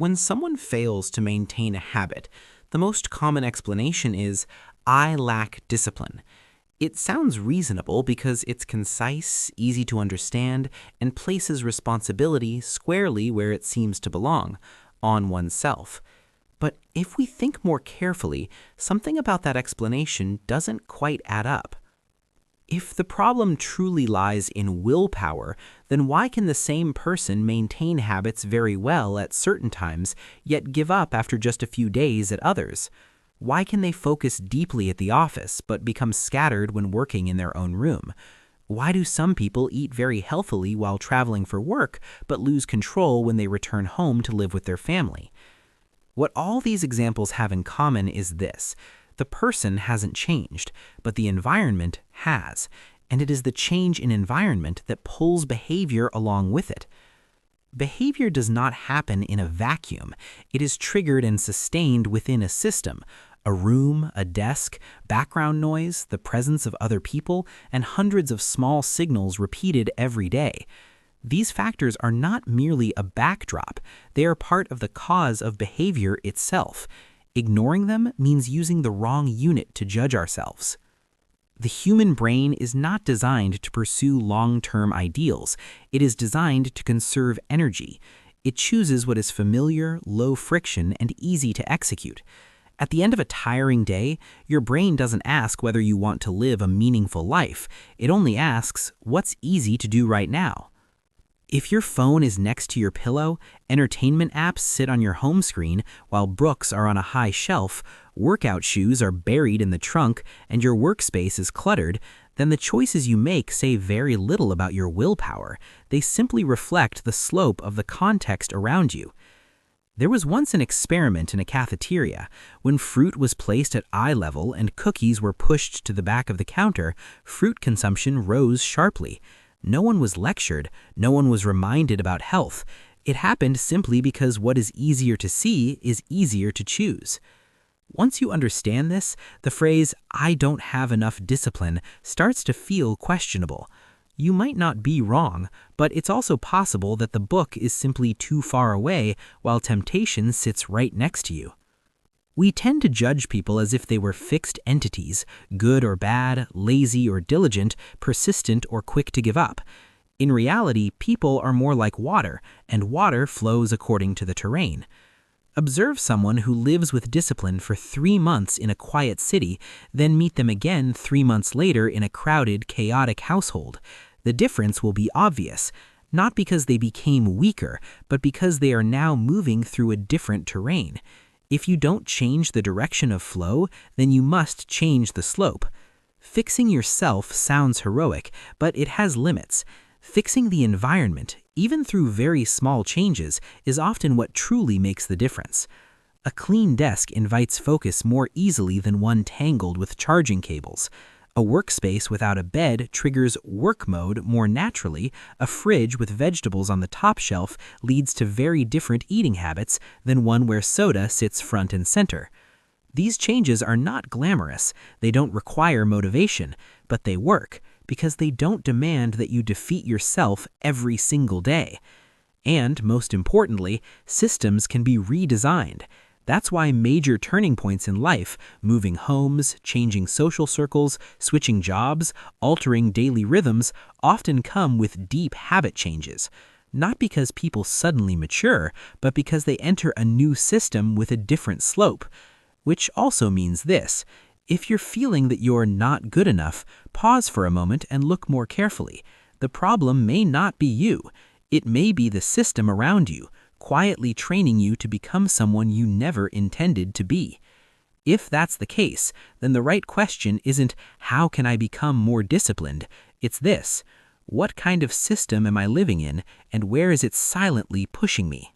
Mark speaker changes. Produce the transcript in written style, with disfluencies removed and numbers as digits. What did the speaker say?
Speaker 1: When someone fails to maintain a habit, the most common explanation is, "I lack discipline." It sounds reasonable because it's concise, easy to understand, and places responsibility squarely where it seems to belong, on oneself. But if we think more carefully, something about that explanation doesn't quite add up. If the problem truly lies in willpower, then why can the same person maintain habits very well at certain times, yet give up after just a few days at others? Why can they focus deeply at the office, but become scattered when working in their own room? Why do some people eat very healthily while traveling for work, but lose control when they return home to live with their family? What all these examples have in common is this: the person hasn't changed, but the environment has, and it is the change in environment that pulls behavior along with it. Behavior does not happen in a vacuum. It is triggered and sustained within a system: a room, a desk, background noise, the presence of other people, and hundreds of small signals repeated every day. These factors are not merely a backdrop, they are part of the cause of behavior itself. Ignoring them means using the wrong unit to judge ourselves. The human brain is not designed to pursue long-term ideals. It is designed to conserve energy. It chooses what is familiar, low friction, and easy to execute. At the end of a tiring day, your brain doesn't ask whether you want to live a meaningful life. It only asks, what's easy to do right now? If your phone is next to your pillow, entertainment apps sit on your home screen while books are on a high shelf, workout shoes are buried in the trunk, and your workspace is cluttered, then the choices you make say very little about your willpower. They simply reflect the slope of the context around you. There was once an experiment in a cafeteria. When fruit was placed at eye level and cookies were pushed to the back of the counter, fruit consumption rose sharply. No one was lectured, no one was reminded about health. It happened simply because what is easier to see is easier to choose. Once you understand this, the phrase, "I don't have enough discipline," starts to feel questionable. You might not be wrong, but it's also possible that the book is simply too far away while temptation sits right next to you. We tend to judge people as if they were fixed entities, good or bad, lazy or diligent, persistent or quick to give up. In reality, people are more like water, and water flows according to the terrain. Observe someone who lives with discipline for 3 months in a quiet city, then meet them again 3 months later in a crowded, chaotic household. The difference will be obvious, not because they became weaker, but because they are now moving through a different terrain. If you don't change the direction of flow, then you must change the slope. Fixing yourself sounds heroic, but it has limits. Fixing the environment, even through very small changes, is often what truly makes the difference. A clean desk invites focus more easily than one tangled with charging cables. A workspace without a bed triggers work mode more naturally. A fridge with vegetables on the top shelf leads to very different eating habits than one where soda sits front and center. These changes are not glamorous. They don't require motivation, but they work because they don't demand that you defeat yourself every single day. And most importantly, systems can be redesigned. That's why major turning points in life, moving homes, changing social circles, switching jobs, altering daily rhythms, often come with deep habit changes. Not because people suddenly mature, but because they enter a new system with a different slope. Which also means this: if you're feeling that you're not good enough, pause for a moment and look more carefully. The problem may not be you. It may be the system around you, quietly training you to become someone you never intended to be. If that's the case, then the right question isn't, "How can I become more disciplined?" It's this: what kind of system am I living in, and where is it silently pushing me?